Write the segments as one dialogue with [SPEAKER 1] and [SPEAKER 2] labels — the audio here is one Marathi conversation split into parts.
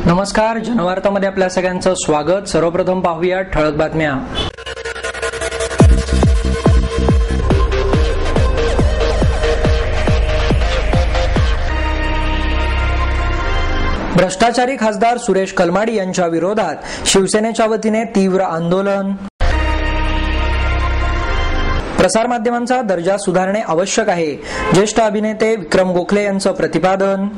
[SPEAKER 1] नमस्कार, जनवार्तामध्ये आपल्या सगळ्यांचं स्वागत। सर्वप्रथम पाहूया ठळक बातम्या। भ्रष्टाचारी खासदार सुरेश कलमाडी यांच्या विरोधात शिवसेनेच्या वतीने तीव्र आंदोलन। प्रसारमाध्यमांचा दर्जा सुधारणे आवश्यक आहे, ज्येष्ठ अभिनेते विक्रम गोखले यांचं प्रतिपादन।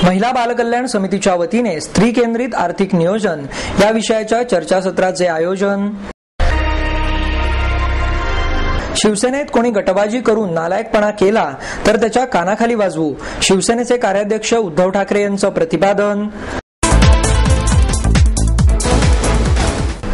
[SPEAKER 1] महिला बालकल्याण समितीच्या वतीने स्त्री केंद्रित आर्थिक नियोजन या विषयाच्या चर्चासत्राचे आयोजन। शिवसेनेत कोणी गटबाजी करून नालायकपणा केला तर त्याच्या कानाखाली वाजवू, शिवसेनेचे कार्याध्यक्ष उद्धव ठाकरे यांचं प्रतिपादन।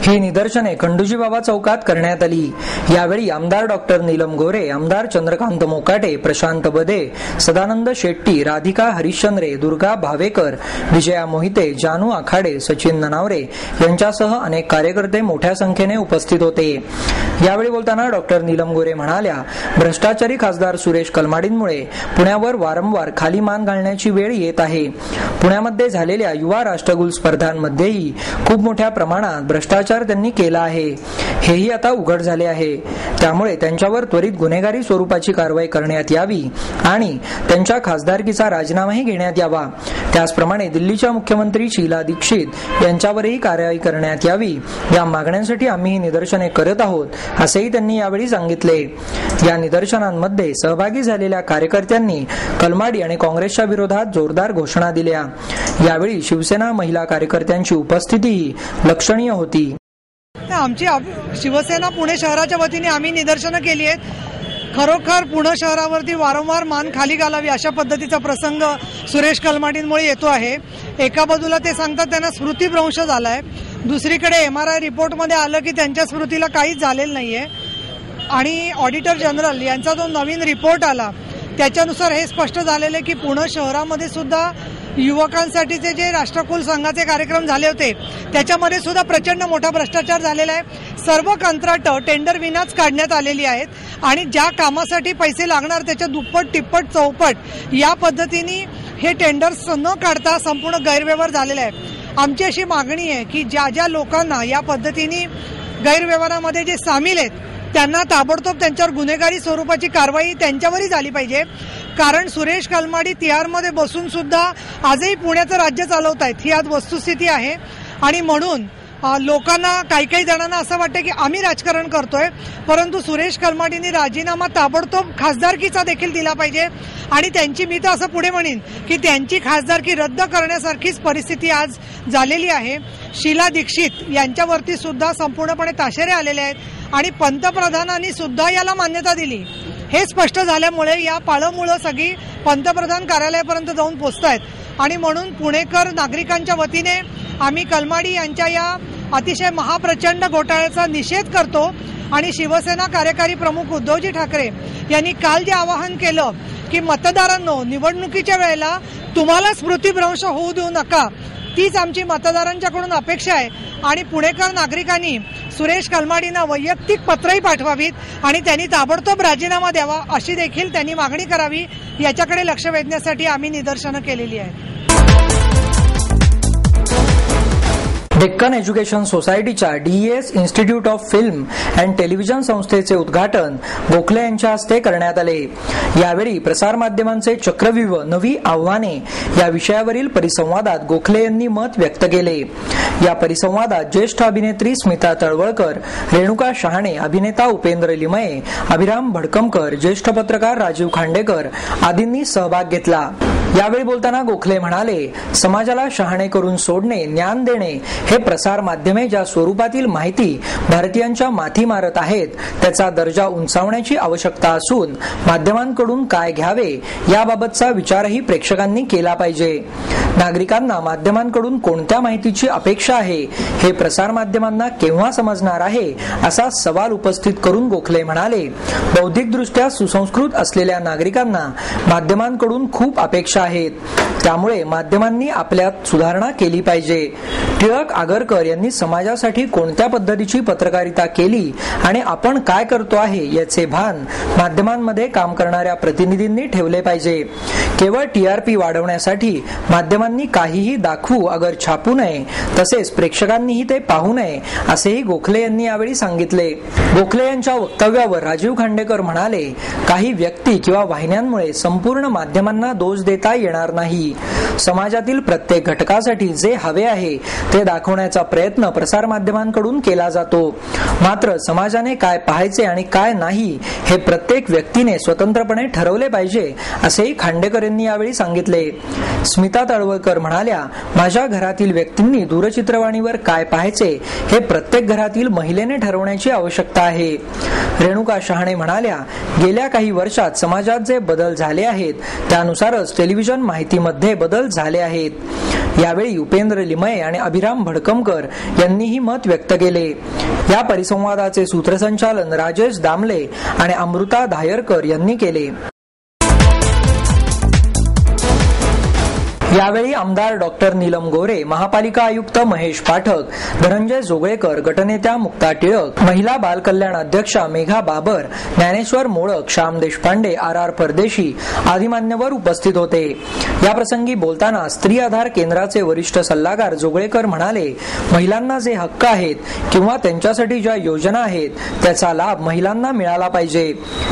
[SPEAKER 1] ही निदर्शने खंडूजीबाबा चौकात करण्यात आली। यावेळी आमदार डॉक्टर नीलम गोरे, आमदार चंद्रकांत मोकाटे, प्रशांत बदे, सदानंद शेट्टी, राधिका हरिश्चंद्रे, दुर्गा भावेकर, विजया मोहिते, जानू आखाडे, सचिन ननावरे यांच्यासह अनेक कार्यकर्ते मोठ्या संख्येने उपस्थित होते। यावेळी बोलताना डॉक्टर नीलम गोरे म्हणाल्या, भ्रष्टाचारी खासदार सुरेश कलमाडींमुळे पुण्यावर वारंवार खाली मान घालण्याची वेळ येत आहे। पुण्यामध्ये झालेल्या युवा राष्ट्रकुल स्पर्धांमध्येही खूप मोठ्या प्रमाणात भ्रष्टाचार त्यांनी केला आहे, हेही आता उघड झाले आहे। त्यामुळे त्यांच्यावर त्वरित गुन्हेगारी स्वरूपाची कारवाई करण्यात यावी आणि त्यांच्या खासदारकीचा राजीनामाही घेण्यात यावा। त्याचप्रमाणे दिल्लीच्या मुख्यमंत्री शीला दीक्षित यांच्यावरही कारवाई करण्यात यावी, या मागण्यांसाठी आम्ही ही निदर्शने करत आहोत, असेही त्यांनी यावेळी सांगितले। या निदर्शनांमध्ये सहभागी झालेल्या कार्यकर्त्यांनी कलमाडी आणि काँग्रेसच्या विरोधात जोरदार घोषणा दिल्या। यावेळी शिवसेना महिला कार्यकर्त्यांची उपस्थितीही लक्षणीय होती।
[SPEAKER 2] आमची शिवसेना पुणे शहराच्या वतीने आम्ही निदर्शनं केली आहेत। खरोखर पुणे शहरावरती वारंवार मान खाली घालावी अशा पद्धतीचा प्रसंग सुरेश कलमाडींमुळे येतो आहे। एका बाजूला ते सांगतात त्यांना स्मृतिभ्रंश झालाय, दुसरीकडे MRI रिपोर्टमध्ये आलं की त्यांच्या स्मृतीला काहीच झालेलं नाहीये आणि ऑडिटर जनरल यांचा जो नवीन रिपोर्ट आला त्याच्यानुसार हे स्पष्ट झालेलं आहे की पुणे शहरामध्ये सुद्धा युवकांसाठीचे जे राष्ट्रकुल संघाचे कार्यक्रम झाले होते त्याच्यामध्ये सुद्धा प्रचंड मोठा भ्रष्टाचार झालेला आहे। सर्व कंत्राटं टेंडर विनाच काढण्यात आलेली आहेत आणि ज्या कामासाठी पैसे लागणार त्याच्या दुप्पट तिप्पट चौपट या पद्धतीने हे टेंडर्स न काढता संपूर्ण गैरव्यवहार झालेला आहे। आमची अशी मागणी आहे की ज्या ज्या लोकांना या पद्धतीने गैरव्यवहारामध्ये जे सामील आहेत त्यांना ताबडतोब त्यांच्यावर गुन्हेगारी स्वरूपाची कारवाई त्यांच्यावरही झाली पाहिजे, कारण सुरेश कलमाडी तिहारमध्ये बसून सुद्धा आजही पुण्याचं राज्य चालवत आहेत, ही आज वस्तुस्थिती आहे। आणि म्हणून लोकांना काही जणांना असं वाटतं की आम्ही राजकारण करतोय, परंतु सुरेश कलमाडींनी राजीनामा ताबडतोब खासदारकीचा देखील दिला पाहिजे आणि त्यांची मी तर असं पुढे म्हणेन की त्यांची खासदारकी रद्द करण्यासारखीच परिस्थिती आज झालेली आहे। शीला दीक्षित यांच्यावरती सुद्धा संपूर्णपणे ताशेरे आलेले आहेत आणि पंतप्रधानांनी सुद्धा याला मान्यता दिली। हे स्पष्ट झाल्यामुळे या पाळमुळं सगळी पंतप्रधान कार्यालयापर्यंत जाऊन पोहोचतायत आणि म्हणून पुणेकर नागरिकांच्या वतीने आम्ही कलमाडी यांच्या या अतिशय महाप्रचंड घोटाळ्याचा निषेध करतो आणि शिवसेना कार्यकारी प्रमुख उद्धवजी ठाकरे यांनी काल जे आवाहन केलं की मतदारांनो, निवडणुकीच्या वेळेला तुम्हाला स्मृतिभ्रंश होऊ देऊ नका, तीच आमची मतदारांच्याकडून अपेक्षा आहे। आणि पुणेकर नागरिकांनी सुरेश कलमाडींना वैयक्तिक पत्रही पाठवावीत आणि त्यांनी ताबडतोब राजीनामा द्यावा अशी देखील त्यांनी मागणी करावी, याच्याकडे लक्ष वेधण्यासाठी आम्ही निदर्शनं केलेली आहेत।
[SPEAKER 1] डेक्कन एज्युकेशन सोसायटीच्या DES institute of film and television संस्थेचे उद्घाटन गोखले यांच्या हस्ते करण्यात आले। यावेळी प्रसारमाध्यमांचे चक्रव्यूह नवी आव्हाने या विषयावरील परिसंवादात गोखले यांनी मत व्यक्त केले। या परिसंवादात ज्येष्ठ अभिनेत्री स्मिता तळवळकर, रेणुका शहाणे, अभिनेता उपेंद्र लिमये, अभिराम भडकमकर, ज्येष्ठ पत्रकार राजीव खांडेकर आदींनी सहभाग घेतला। यावेळी बोलताना गोखले म्हणाले, समाजाला शहाणे करून सोडणे, ज्ञान देणे हे प्रसार माध्यमे ज्या स्वरूपातील माहिती भारतीयांच्या माथी मारत आहेत त्याचा दर्जा उंचावण्याची आवश्यकता असून माध्यमांकडून काय घ्यावे याबाबतचा विचारही प्रेक्षकांनी केला पाहिजे। नागरिकांना माध्यमांकडून कोणत्या माहितीची अपेक्षा आहे हे प्रसार माध्यमांना केव्हा समजणार आहे असा सवाल उपस्थित करून गोखले म्हणाले, बौद्धिकदृष्ट्या सुसंस्कृत असलेल्या नागरिकांना माध्यमांकडून खूप अपेक्षा आहेत, त्यामुळे माध्यमांनी आपल्यात सुधारणा केली पाहिजे। टिळक आगरकर यांनी समाजासाठी कोणत्या पद्धतीची पत्रकारिता केली आणि आपण काय करतो आहे याचे भान माध्यमांमध्ये काम करणाऱ्या प्रतिनिधींनी ठेवले पाहिजे. केवळ टीआरपी वाढवण्यासाठी माध्यमांनी काहीही दाखवू अगर छापू नये, तसेच प्रेक्षकांनीही ते पाहू नये असेही गोखले यांनी यावेळी सांगितले. गोखले यांच्या वक्तव्यावर राजीव खांडेकर म्हणाले, काही व्यक्ती किंवा वाहिन्यांमुळे संपूर्ण माध्यमांना दोष देता येणार नाही. समाजातील प्रत्येक घटकासाठी जे हवे आहे ते दाखवण्याचा प्रयत्न प्रसार माध्यमांकडून केला जातो. मात्र समाजाने काय पाहायचे आणि काय नाही हे प्रत्येक व्यक्तीने स्वतंत्रपणे ठरवले पाहिजे असेही खांडेकर यांनी यावेळी सांगितले. स्मिता तळवळकर म्हणाल्या, माझ्या घरातील व्यक्तींनी दूरचित्रवाणीवर काय पाहायचे हे प्रत्येक घरातील महिलेने ठरवण्याची आवश्यकता आहे. रेणुका शहाणे म्हणाल्या, गेल्या काही वर्षात समाजात जे बदल झाले आहेत त्यानुसारच टेलिव्हिजन माहितीमध्ये बदल झाले आहेत. यावेळी उपेंद्र लिमये आणि अभिराम भडकमकर यांनीही मत व्यक्त केले. या परिसंवादाचे सूत्रसंचालन राजेश दामले आणि अमृता धायरकर यांनी केले. यावेळी आमदार डॉक्टर नीलम गोरे, महापालिका आयुक्त महेश पाठक, धनंजय जोगळेकर, गटनेत्या मुक्ता टिळक, महिला बाल कल्याण अध्यक्षा मेघा बाबर, ज्ञानेश्वर मोळक, श्याम देशपांडे, आर परदेशी आदी मान्यवर उपस्थित होते. याप्रसंगी बोलताना स्त्री आधार केंद्राचे वरिष्ठ सल्लागार जोगळेकर म्हणाले, महिलांना जे हक्क आहेत किंवा त्यांच्यासाठी ज्या योजना आहेत त्याचा लाभ महिलांना मिळाला पाहिजे.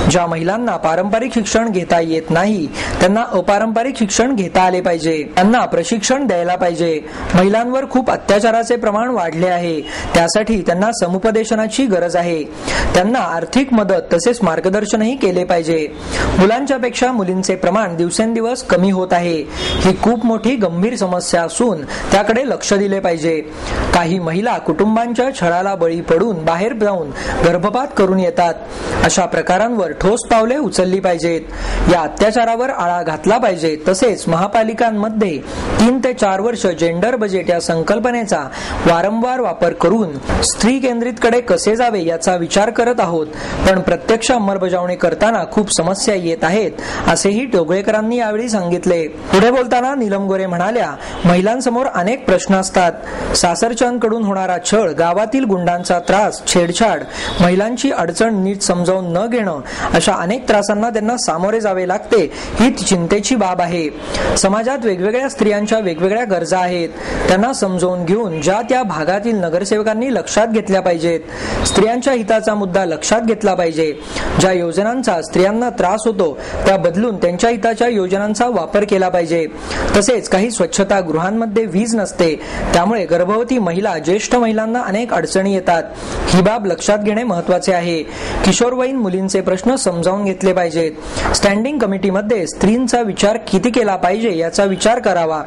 [SPEAKER 1] ज्या महिलांना पारंपरिक शिक्षण घेता येत नाही त्यांना अपारंपरिक शिक्षण घेता आले पाहिजे. त्यांना प्रशिक्षण द्यायला पाहिजे. महिलांवर खूप अत्याचाराचे प्रमाण वाढले आहे, त्यासाठी त्यांना समुपदेशनाची गरज आहे. त्यांना आर्थिक मदत तसेच मार्गदर्शनही केले पाहिजे. मुलांच्या पेक्षा मुलींचे प्रमाण दिवसेंदिवस कमी होत आहे. ही खूप मोठी गंभीर समस्या असून त्याकडे लक्ष दिले पाहिजे. काही महिला कुटुंबांच्या छळाला बळी पडून बाहेर जाऊन गर्भपात करून येतात. अशा प्रकारांवर ठोस पावले उचलली पाहिजेत. या अत्याचारावर आळा घातला पाहिजे. तसेच महापालिकांमध्ये 3 ते 4 वर्ष जेंडर बजेट या संकल्पनेचा वारंवार वापर करून स्त्री केंद्रितकडे कसे जावे याचा विचार करत आहोत, पण प्रत्यक्ष अंमलबजावणी करताना खूप समस्या येत आहेत असेही जोगळेकरांनी यावेळी सांगितले. पुढे बोलताना नीलम गोरे म्हणाल्या, महिलांसमोर अनेक प्रश्न असतात. सासरच्यांकडून होणारा छळ, गावातील गुंडांचा त्रास, छेडछाड, महिलांची अडचण नीट समजावून न घेणं अशा अनेक त्रासांना त्यांना सामोरे जावे लागते. ही चिंतेची बाब आहे. समाजात वेगवेगळ्या स्त्रियांच्या वेगवेगळ्या गरजा आहेत. त्यांना समजावून घेऊन ज्या त्या भागातील नगरसेवकांनी लक्षात घेतल्या पाहिजेत. स्त्रियांच्या हिताचा मुद्दा लक्षात घेतला पाहिजे. ज्या योजनांचा स्त्रियांना त्रास होतो त्या बदलून त्यांच्या हिताच्या योजनांचा वापर केला पाहिजे. तसेच काही स्वच्छता गृहांमध्ये वीज नसते, त्यामुळे गर्भवती महिला, ज्येष्ठ महिलांना अनेक अडचणी येतात. ही बाब लक्षात घेणे महत्त्वाचे आहे. किशोरवयीन मुलींचे प्रश्न समजावून घेतले पाहिजेत. स्टँडिंग कमिटीमध्ये स्त्रींचा विचार किती केला पाहिजे याचा विचार करावा.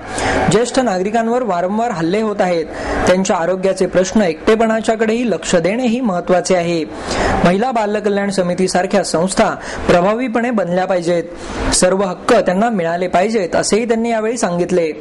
[SPEAKER 1] ज्येष्ठ नागरिकांवर वारंवार हल्ले होत आहेत. त्यांच्या आरोग्याचे प्रश्न, एकटेपणाच्याकडेही लक्ष देणे ही महत्त्वाचे आहे. महिला बाल कल्याण समिती सारख्या संस्था प्रभावीपणे बनल्या पाहिजेत. सर्व हक्क त्यांना मिळाले पाहिजेत असेही त्यांनी यावेळी सांगितले.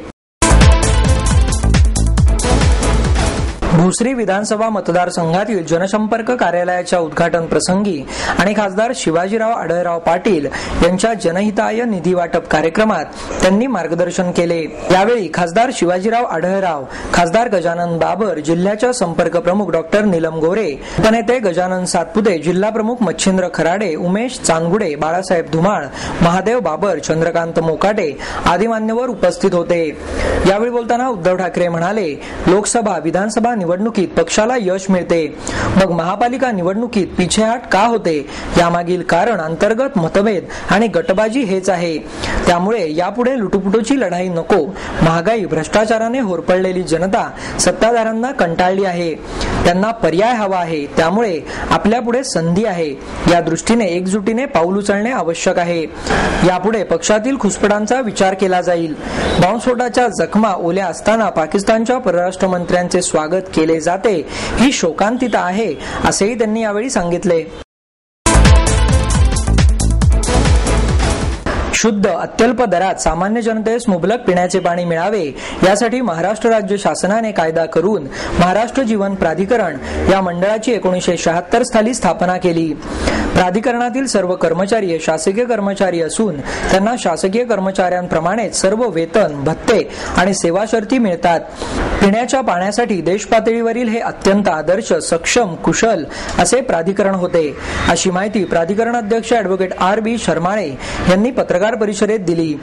[SPEAKER 1] भोसरी विधानसभा मतदारसंघातील जनसंपर्क कार्यालयाच्या उद्घाटन प्रसंगी आणि खासदार शिवाजीराव आढळराव पाटील यांच्या जनहिताय निधी वाटप कार्यक्रमात त्यांनी मार्गदर्शन केले. यावेळी खासदार शिवाजीराव आढळराव, खासदार गजानन बाबर, जिल्ह्याच्या संपर्क प्रमुख डॉक्टर नीलम गोरे, उपनेते गजानन सातपुते, जिल्हा प्रमुख मच्छिंद्र खराडे, उमेश चांदगुडे, बाळासाहेब धुमाळ, महादेव बाबर, चंद्रकांत मोकाटे आदी मान्यवर उपस्थित होते. यावेळी बोलताना उद्धव ठाकरे म्हणाले, लोकसभा, विधानसभा निवडणुकीत पक्षाला यश मिळते, मग महापालिका निवडणुकीत पिछेहाट का होते यामागील कारण अंतर्गत मतभेद आणि गटबाजी हेच आहे. त्यामुळे यापुढे लुटुपुटूची लढाई नको. महागाई, भ्रष्टाचाराने होरपळलेली जनता सत्ताधाऱ्यांना कंटाळली आहे. त्यांना पर्याय हवा आहे. त्यामुळे आपल्यापुढे संधी आहे. या दृष्टीने एकजुटीने पाऊल उचलणे आवश्यक आहे. यापुढे पक्षातील खुसपडांचा विचार केला जाईल. बॉम्बस्फोटाच्या जखमा ओल्या असताना पाकिस्तानच्या परराष्ट्र मंत्र्यांचे स्वागत केले जाते ही शोकांतिका आहे असेही त्यांनी यावेळी सांगितले. शुद्ध अत्यल्प दरात सामान्य जनतेस मुबलक पिण्याचे पाणी मिळावे यासाठी महाराष्ट्र राज्य शासनाने कायदा करून महाराष्ट्र जीवन प्राधिकरण या मंडळाची 1976 साली स्थापना केली. प्राधिकरणातील सर्व कर्मचारी हे शासकीय कर्मचारी असून त्यांना शासकीय कर्मचाऱ्यांप्रमाणेच सर्व वेतन, भत्ते आणि सेवा शर्ती मिळतात. पिण्याच्या पाण्यासाठी देश पातळीवरील हे अत्यंत आदर्श, सक्षम, कुशल असे प्राधिकरण होते, अशी माहिती प्राधिकरण अध्यक्ष ॲडव्होकेट R.B. शर्माळे यांनी पत्रकार परिषदेत दिली.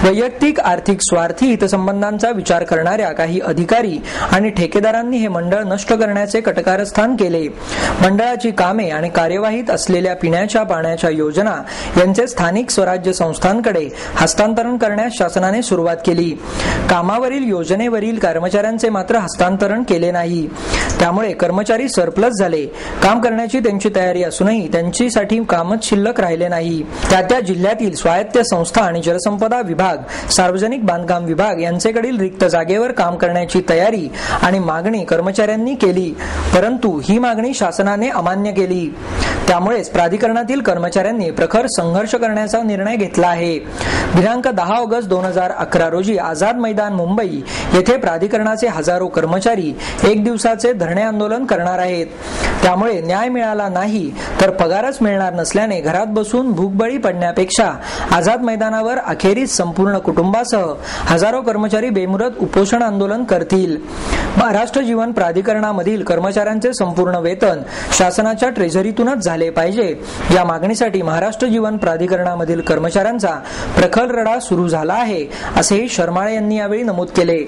[SPEAKER 1] वैयक्तिक आर्थिक स्वार्थी हितसंबंधांचा विचार करणाऱ्या काही अधिकारी आणि ठेकेदारांनी हे मंडळ नष्ट करण्याचे कटकारस्थान केले. मंडळाची कामे आणि कार्यवाहीत असलेल्या पिण्याच्या पाण्याच्या योजना यांचे स्थानिक स्वराज्य संस्थांकडे हस्तांतरण करण्यास शासनाने सुरुवात केली. कामावरील योजनेवरील कर्मचाऱ्यांचे मात्र हस्तांतरण केले नाही. त्यामुळे कर्मचारी सरप्लस झाले. काम करण्याची त्यांची तयारी असूनही त्यांच्यासाठी कामच शिल्लक राहिले नाही. त्या जिल्ह्यातील स्वायत्त संस्था आणि जलसंपदा विभाग, सार्वजनिक बांधकाम विभाग यांच्याकडील रिक्त जागेवर काम करण्याची तयारी आणि मागणी कर्मचाऱ्यांनी केली, परंतु ही मागणी शासनाने अमान्य केली. त्यामुळेच प्राधिकरणातील कर्मचाऱ्यांनी प्रखर संघर्ष करण्याचा निर्णय घेतला आहे. दिनांक 10 ऑगस्ट 2011 रोजी आझाद मैदान मुंबई येथे प्राधिकरणाचे हजारो कर्मचारी एक दिवसाचे धरणे आंदोलन करणार आहेत. त्यामुळे न्याय मिळाला नाही तर पगारच मिळणार नसल्याने घरात बसून भूकबळी पडण्यापेक्षा आझाद मैदानावर अखेरीस संपूर्ण कुटुंबासह हजारो कर्मचारी बेमुदत उपोषण आंदोलन करतील. महाराष्ट्र जीवन प्राधिकरणामधील कर्मचाऱ्यांचे संपूर्ण वेतन शासनाच्या ट्रेझरीतूनच झाले पाहिजे या मागणीसाठी महाराष्ट्र जीवन प्राधिकरणामधील कर्मचाऱ्यांचा प्रखर लढा सुरू झाला आहे, असेही शर्माळे यांनी यावेळी नमूद केले.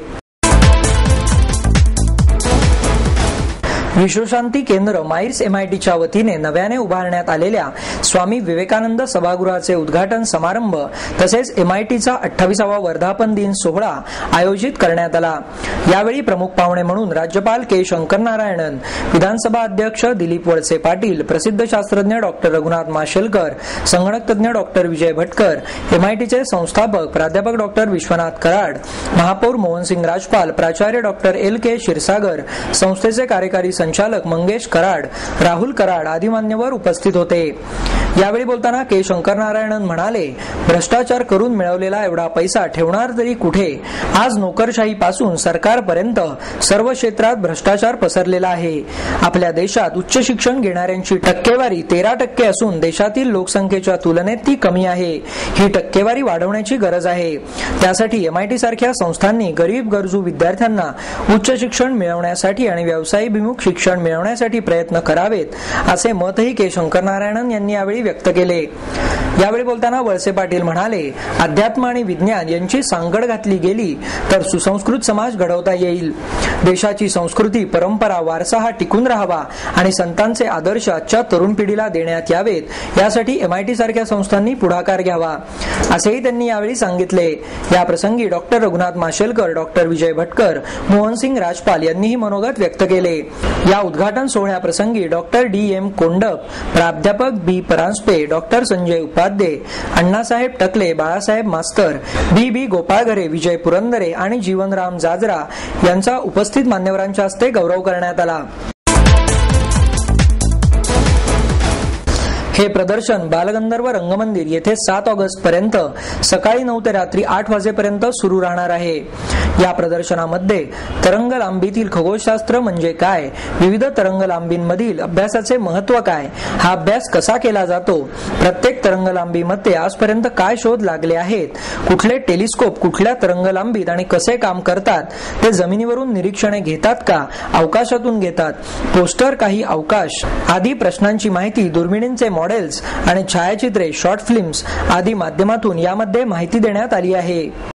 [SPEAKER 1] विश्वशांती केंद्र माईर्स MITच्या वतीने नव्याने उभारण्यात आलेल्या स्वामी विवेकानंद सभागृहाचे उद्घाटन समारंभ तसेच MITचा 28वा वर्धापन दिन सोहळा आयोजित करण्यात आला. यावेळी प्रमुख पाहुणे म्हणून राज्यपाल के. शंकरनारायणन, विधानसभा अध्यक्ष दिलीप वळसे पाटील, प्रसिद्ध शास्त्रज्ञ डॉ. रघुनाथ माशेलकर, संगणक तज्ञ डॉ. विजय भटकर, MITचे संस्थापक प्राध्यापक डॉ. विश्वनाथ कराड, महापौर मोहनसिंग राजपाल, प्राचार्य डॉ. L.K. क्षीरसागर, संस्थेचे कार्यकारी संचालक मंगेश कराड, राहुल कराड आदी मान्यवर उपस्थित होते. यावेळी बोलताना के. शंकरनारायणन म्हणाले, भ्रष्टाचार करून मिळवलेला एवढा पैसा ठेवणार तरी कुठे? आज नोकरशाहीपासून सरकारपर्यंत सर्व क्षेत्रात भ्रष्टाचार पसरलेला आहे. आपल्या देशात उच्च शिक्षण घेणाऱ्यांची टक्केवारी 13% असून देशातील लोकसंख्येच्या तुलनेत ती कमी आहे. ही टक्केवारी वाढवण्याची गरज आहे. त्यासाठी MIT सारख्या संस्थांनी गरीब गरजू विद्यार्थ्यांना उच्च शिक्षण मिळवण्यासाठी आणि व्यवसायाभिमुख शिक्षण मिळवण्यासाठी प्रयत्न करावेत, असे मतही के. शंकरनारायणन यांनी यावेळी व्यक्त केले. यावेळी बोलताना वळसे पाटील म्हणाले, अध्यात्म आणि विज्ञान यांची सांगड घातली गेली तर सुसंस्कृत समाज घडवता येईल. देशाची संस्कृती, परंपरा, वारसा हा टिकून राहावा आणि संतांचे आदर्श आजच्या तरुण पिढीला देण्यात यावेत, यासाठी MIT सारख्या संस्थांनी पुढाकार घ्यावा, असेही त्यांनी यावेळी सांगितले. या प्रसंगी डॉ. रघुनाथ माशेलकर, डॉ. विजय भटकर, मोहनसिंग राजपाल यांनीही मनोगत व्यक्त केले. या उद्घाटन सोहळ्याप्रसंगी डॉ. D.M. कोंडप, प्राध्यापक B. परांजपे, डॉ. संजय उपाध्ये, अण्णासाहेब टकले, बाळासाहेब मास्तर, B. गोपाळघरे, विजय पुरंदरे आणि जीवनराम जाजरा यांचा उपस्थित मान्यवरांच्या हस्ते गौरव करण्यात आला. हे प्रदर्शन बालगंधर्व रंगमंदिर येथे 7 ऑगस्ट पर्यंत सकाळी 9 ते रात्री 8 वाजेपर्यंत सुरू राहणार आहे. या प्रदर्शनामध्ये तरंग लांबीतील खगोलशास्त्र म्हणजे काय, विविध तरंग लांबींमधील अभ्यासाचे महत्त्व काय, हा अभ्यास कसा केला जातो, प्रत्येक तरंग लांबीमध्ये आजपर्यंत काय शोध लागले आहेत, कुठले टेलिस्कोप कुठल्या तरंग लांबीत आणि कसे काम करतात, ते जमिनीवरून निरीक्षणे घेतात का अवकाशातून घेतात, पोस्टर काही अवकाश आदी प्रश्नांची माहिती दुर्बिणींचे मॉडेल्स आणि छायाचित्रे, शॉर्ट फिल्म्स आदी माध्यमातून यामध्ये माहिती देण्यात आली आहे.